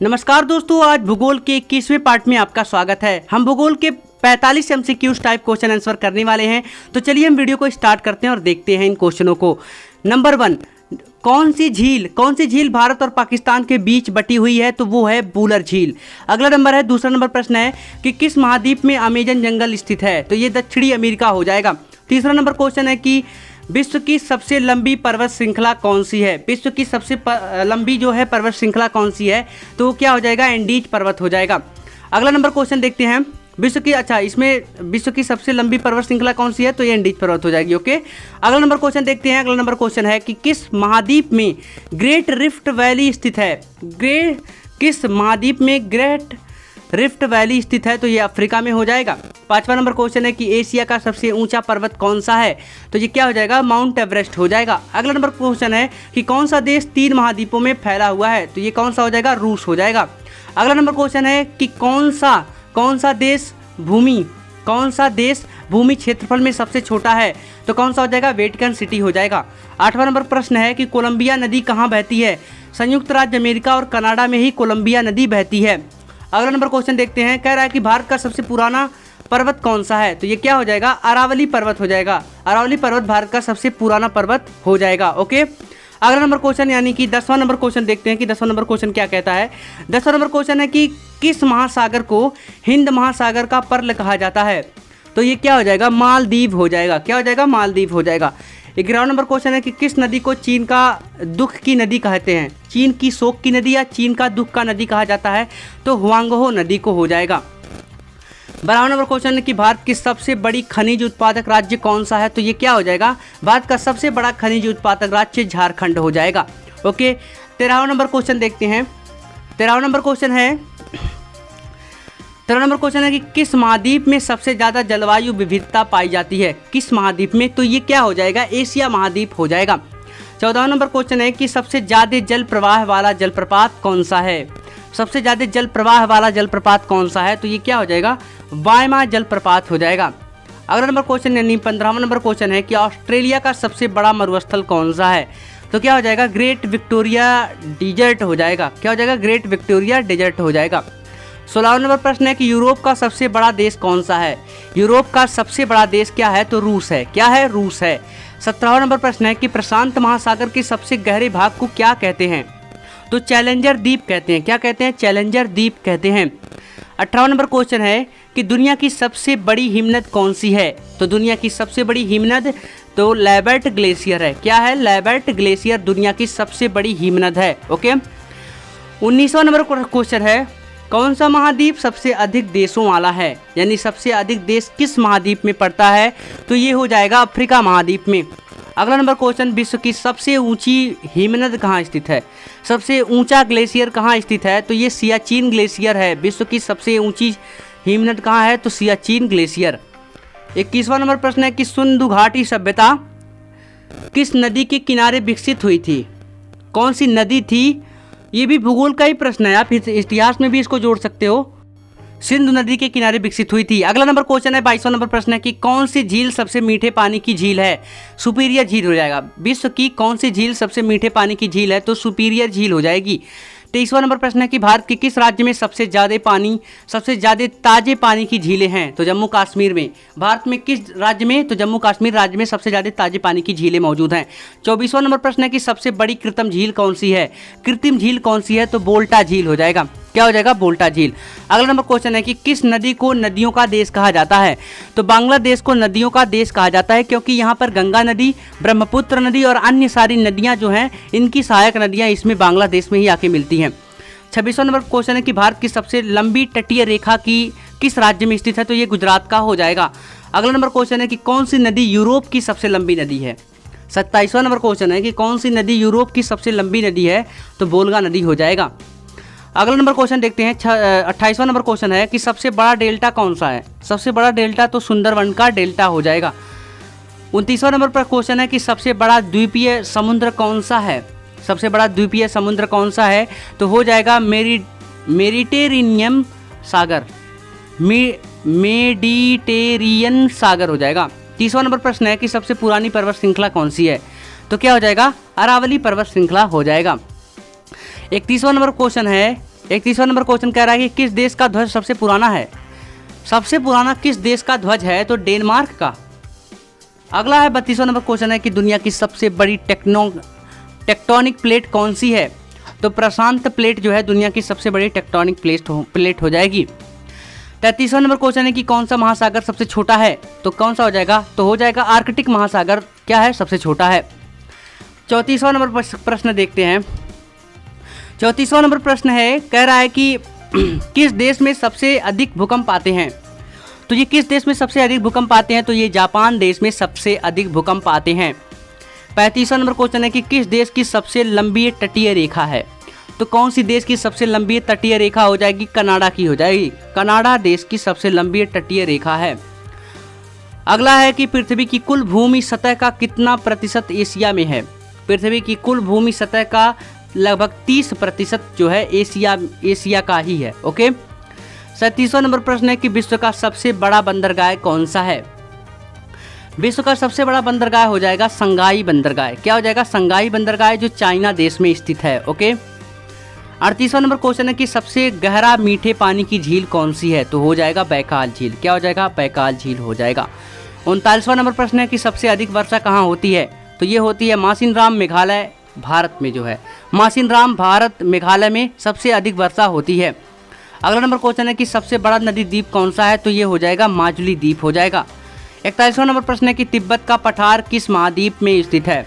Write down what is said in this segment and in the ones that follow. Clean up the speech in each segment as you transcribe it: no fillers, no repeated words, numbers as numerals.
नमस्कार दोस्तों, आज भूगोल के 21वें पार्ट में आपका स्वागत है। हम भूगोल के 45 MCQs टाइप क्वेश्चन आंसर करने वाले हैं। तो चलिए हम वीडियो को स्टार्ट करते हैं और देखते हैं इन क्वेश्चनों को। नंबर 1, कौन सी झील भारत और पाकिस्तान के बीच बटी हुई है? तो वो है वूलर झील। अगला नंबर है, दूसरा नंबर प्रश्न है कि किस महाद्वीप में अमेजन जंगल स्थित है? तो ये दक्षिणी अमेरिका हो जाएगा। तीसरा नंबर क्वेश्चन है कि विश्व की सबसे लंबी पर्वत श्रृंखला कौन सी है? विश्व की सबसे लंबी जो है पर्वत श्रृंखला कौन सी है? तो क्या हो जाएगा? एंडीज पर्वत हो जाएगा। अगला नंबर क्वेश्चन देखते हैं, इसमें विश्व की सबसे लंबी पर्वत श्रृंखला कौन सी है? तो ये एंडीज पर्वत हो जाएगी। ओके, अगला नंबर क्वेश्चन देखते हैं। अगला नंबर क्वेश्चन है कि किस महाद्वीप में ग्रेट रिफ्ट वैली स्थित है? किस महाद्वीप में ग्रेट रिफ्ट वैली स्थित है? तो ये अफ्रीका में हो जाएगा। पांचवा नंबर क्वेश्चन है कि एशिया का सबसे ऊंचा पर्वत कौन सा है? तो ये क्या हो जाएगा? माउंट एवरेस्ट हो जाएगा। अगला नंबर क्वेश्चन है कि कौन सा देश 3 महाद्वीपों में फैला हुआ है? तो ये कौन सा हो जाएगा? रूस हो जाएगा। अगला नंबर क्वेश्चन है कि कौन सा देश भूमि क्षेत्रफल में सबसे छोटा है? तो कौन सा हो जाएगा? वेटिकन सिटी हो जाएगा। 8वां नंबर प्रश्न है कि कोलंबिया नदी कहाँ बहती है? संयुक्त राज्य अमेरिका और कनाडा में ही कोलंबिया नदी बहती है। अगला नंबर क्वेश्चन देखते हैं, कह रहा है कि भारत का सबसे पुराना पर्वत कौन सा है? तो ये क्या हो जाएगा? अरावली पर्वत हो जाएगा। अरावली पर्वत भारत का सबसे पुराना पर्वत हो जाएगा। ओके, अगला नंबर क्वेश्चन यानी कि 10वां नंबर क्वेश्चन देखते हैं कि 10वां नंबर क्वेश्चन क्या कहता है। 10वां नंबर क्वेश्चन है कि किस महासागर को हिंद महासागर का पर्ल कहा जाता है? तो ये क्या हो जाएगा? मालदीव हो जाएगा। क्या हो जाएगा? मालदीव हो जाएगा। 11वां नंबर क्वेश्चन है कि किस नदी को चीन का दुख की नदी कहते हैं? चीन की शोक की नदी या चीन का दुख का नदी कहा जाता है? तो हुआंगहो नदी को हो जाएगा। 12वां नंबर क्वेश्चन है कि भारत की सबसे बड़ी खनिज उत्पादक राज्य कौन सा है? तो ये क्या हो जाएगा? भारत का सबसे बड़ा खनिज उत्पादक राज्य झारखंड हो जाएगा। ओके, 13वां नंबर क्वेश्चन देखते हैं। 13वां नंबर क्वेश्चन है कि किस महाद्वीप में सबसे ज़्यादा जलवायु विविधता पाई जाती है? किस महाद्वीप में? तो ये क्या हो जाएगा? एशिया महाद्वीप हो जाएगा। 14वां नंबर क्वेश्चन है कि सबसे ज़्यादा जल प्रवाह वाला जलप्रपात कौन सा है? सबसे ज़्यादा जल प्रवाह वाला जलप्रपात कौन सा है? तो ये क्या हो जाएगा? वायमा जलप्रपात हो जाएगा। अगला नंबर क्वेश्चन यानी 15वां नंबर क्वेश्चन है कि ऑस्ट्रेलिया का सबसे बड़ा मरुस्थल कौन सा है? तो क्या हो जाएगा? ग्रेट विक्टोरिया डिजर्ट हो जाएगा। क्या हो जाएगा? ग्रेट विक्टोरिया डिजर्ट हो जाएगा। 16वां नंबर प्रश्न है कि यूरोप का सबसे बड़ा देश कौन सा है? यूरोप का सबसे बड़ा देश क्या है? तो रूस है। क्या है? रूस है। 17वां नंबर प्रश्न है कि प्रशांत महासागर के सबसे गहरे भाग को क्या कहते हैं? तो चैलेंजर द्वीप कहते हैं। क्या कहते हैं? चैलेंजर द्वीप कहते हैं। 18वां नंबर क्वेश्चन है कि दुनिया की सबसे बड़ी हिमनद कौन सी है? तो दुनिया की सबसे बड़ी हिमनद तो लेबर्ट ग्लेशियर है। क्या है? लेबर्ट ग्लेशियर दुनिया की सबसे बड़ी हिमनद है। ओके, 19वां नंबर क्वेश्चन है कौन सा महाद्वीप सबसे अधिक देशों वाला है? यानी सबसे अधिक देश किस महाद्वीप में पड़ता है? तो ये हो जाएगा अफ्रीका महाद्वीप में। अगला नंबर क्वेश्चन, विश्व की सबसे ऊंची हिमनद कहाँ स्थित है? सबसे ऊंचा ग्लेशियर कहाँ स्थित है? तो ये सियाचिन ग्लेशियर है। विश्व की सबसे ऊंची हिमनद कहाँ है? तो सियाचिन ग्लेशियर। 21वां नंबर प्रश्न है कि सिंधु घाटी सभ्यता किस नदी के किनारे विकसित हुई थी? कौन सी नदी थी? ये भी भूगोल का ही प्रश्न है, आप इतिहास में भी इसको जोड़ सकते हो। सिंधु नदी के किनारे विकसित हुई थी। अगला नंबर क्वेश्चन है 22वां नंबर प्रश्न है कि कौन सी झील सबसे मीठे पानी की झील है? सुपीरियर झील हो जाएगा। विश्व की कौन सी झील सबसे मीठे पानी की झील है? तो सुपीरियर झील हो जाएगी। 23वां नंबर प्रश्न है कि भारत के किस राज्य में सबसे ज़्यादा ताजे पानी की झीलें हैं? तो जम्मू कश्मीर में। भारत में किस राज्य में? तो जम्मू कश्मीर राज्य में सबसे ज़्यादा ताजे पानी की झीलें मौजूद हैं। 24वां नंबर प्रश्न है कि सबसे बड़ी कृत्रिम झील कौन सी है? कृत्रिम झील कौन सी है? तो बोल्टा झील हो जाएगा। क्या हो जाएगा? बोल्टा झील। अगला नंबर क्वेश्चन है कि किस नदी को नदियों का देश कहा जाता है? तो बांग्लादेश को नदियों का देश कहा जाता है क्योंकि यहाँ पर गंगा नदी, ब्रह्मपुत्र नदी और अन्य सारी नदियाँ जो हैं इनकी सहायक नदियाँ इसमें बांग्लादेश में ही आके मिलती हैं। 26वां नंबर क्वेश्चन है कि भारत की सबसे लंबी तटीय रेखा की किस राज्य में स्थित है? तो ये गुजरात का हो जाएगा। अगला नंबर क्वेश्चन है कि कौन सी नदी यूरोप की सबसे लंबी नदी है? 27वां नंबर क्वेश्चन है कि कौन सी नदी यूरोप की सबसे लंबी नदी है? तो वोल्गा नदी हो जाएगा। अगला नंबर क्वेश्चन देखते हैं। 28वां नंबर क्वेश्चन है कि सबसे बड़ा डेल्टा कौन सा है? सबसे बड़ा डेल्टा तो सुंदरवन का डेल्टा हो जाएगा। 29वां नंबर पर क्वेश्चन है कि सबसे बड़ा द्वीपीय समुद्र कौन सा है? सबसे बड़ा द्वीपीय समुद्र कौन सा है? तो हो जाएगा मेडिटेरेनियन सागर। मेडिटेरियन सागर हो जाएगा। 30वां नंबर प्रश्न है कि सबसे पुरानी पर्वत श्रृंखला कौन सी है? तो क्या हो जाएगा? अरावली पर्वत श्रृंखला हो जाएगा। 31वां नंबर क्वेश्चन है 31वां नंबर क्वेश्चन कह रहा है कि किस देश का ध्वज सबसे पुराना है। सबसे पुराना किस देश का ध्वज है, तो डेनमार्क का। अगला है 32वां नंबर क्वेश्चन है कि दुनिया की सबसे बड़ी टेक्टोनिक प्लेट कौन सी है, तो प्रशांत प्लेट जो है दुनिया की सबसे बड़ी टेक्टोनिक प्लेट हो जाएगी। 33वां नंबर क्वेश्चन है कि कौन सा महासागर सबसे छोटा है, तो कौन सा हो जाएगा, तो हो जाएगा आर्कटिक महासागर क्या है, सबसे छोटा है। 34वां नंबर प्रश्न देखते हैं। 34वां नंबर प्रश्न है, कह रहा है कि किस देश में सबसे अधिक भूकंप आते हैं, तो ये किस देश में सबसे अधिक भूकंप आते हैं, तो ये जापान देश में सबसे अधिक भूकंप आते हैं। 35वां नंबर क्वेश्चन है कि किस देश की सबसे लंबी तटीय रेखा है, तो कौन सी देश की सबसे लंबी तटीय रेखा हो जाएगी, कनाडा की हो जाएगी। कनाडा देश की सबसे लंबी तटीय रेखा है। अगला है कि पृथ्वी की कुल भूमि सतह का कितना प्रतिशत एशिया में है। पृथ्वी की कुल भूमि सतह का लगभग 30% जो है एशिया का ही है। ओके। 37वां नंबर प्रश्न है कि विश्व का सबसे बड़ा बंदरगाह कौन सा है। विश्व का सबसे बड़ा बंदरगाह हो जाएगा संगाई बंदरगाह। क्या हो जाएगा, संगाई बंदरगाह, जो चाइना देश में स्थित है। ओके। 38वां नंबर क्वेश्चन है कि सबसे गहरा मीठे पानी की झील कौन सी है, तो हो जाएगा बैकाल झील। क्या हो जाएगा, बैकाल झील हो जाएगा। 39वां नंबर प्रश्न है कि सबसे अधिक वर्षा कहाँ होती है, तो ये होती है मासिनराम मेघालय भारत में जो है, मासिनराम भारत मेघालय में सबसे अधिक वर्षा होती है। अगला नंबर क्वेश्चन है कि सबसे बड़ा नदी द्वीप कौन सा है, तो ये हो जाएगा माजुली द्वीप हो जाएगा। 41वां नंबर प्रश्न है कि तिब्बत का पठार किस महाद्वीप में स्थित है।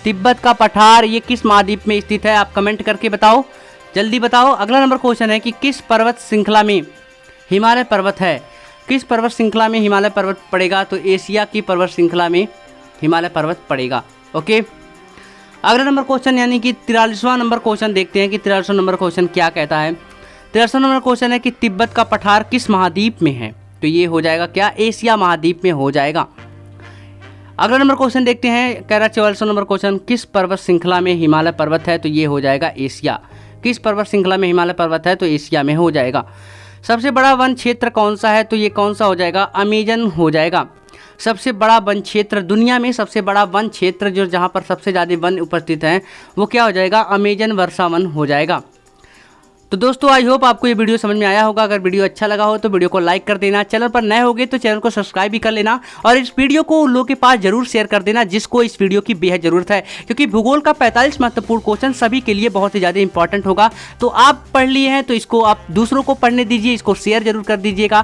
तिब्बत का पठार ये किस महाद्वीप में स्थित है, आप कमेंट करके बताओ, जल्दी बताओ। अगला नंबर क्वेश्चन है कि किस पर्वत श्रृंखला में हिमालय पर्वत है। किस पर्वत श्रृंखला में हिमालय पर्वत पड़ेगा, तो एशिया की पर्वत श्रृंखला में हिमालय पर्वत पड़ेगा। ओके। अगला नंबर क्वेश्चन यानी कि 43वां नंबर क्वेश्चन देखते हैं कि 43वां नंबर क्वेश्चन क्या कहता है। 43वां नंबर क्वेश्चन है कि तिब्बत का पठार किस महाद्वीप में है, तो ये हो जाएगा क्या, एशिया महाद्वीप में हो जाएगा। अगला नंबर क्वेश्चन देखते हैं, कह रहा 44वां नंबर क्वेश्चन किस पर्वत श्रृंखला में हिमालय पर्वत है, तो ये हो जाएगा एशिया। किस पर्वत श्रृंखला में हिमालय पर्वत है, तो एशिया में हो जाएगा। सबसे बड़ा वन क्षेत्र कौन सा है, तो ये कौन सा हो जाएगा, अमेजन हो जाएगा। सबसे बड़ा वन क्षेत्र दुनिया में, सबसे बड़ा वन क्षेत्र जो जहाँ पर सबसे ज़्यादा वन उपस्थित हैं, वो क्या हो जाएगा, अमेजन वर्षा वन हो जाएगा। तो दोस्तों आई होप आपको ये वीडियो समझ में आया होगा। अगर वीडियो अच्छा लगा हो तो वीडियो को लाइक कर देना, चैनल पर नए होगे तो चैनल को सब्सक्राइब भी कर लेना, और इस वीडियो को उन लोगों के पास जरूर शेयर कर देना जिसको इस वीडियो की बेहद ज़रूरत है, क्योंकि भूगोल का 45 महत्वपूर्ण क्वेश्चन सभी के लिए बहुत ही ज़्यादा इंपॉर्टेंट होगा। तो आप पढ़ लिए हैं तो इसको आप दूसरों को पढ़ने दीजिए, इसको शेयर जरूर कर दीजिएगा,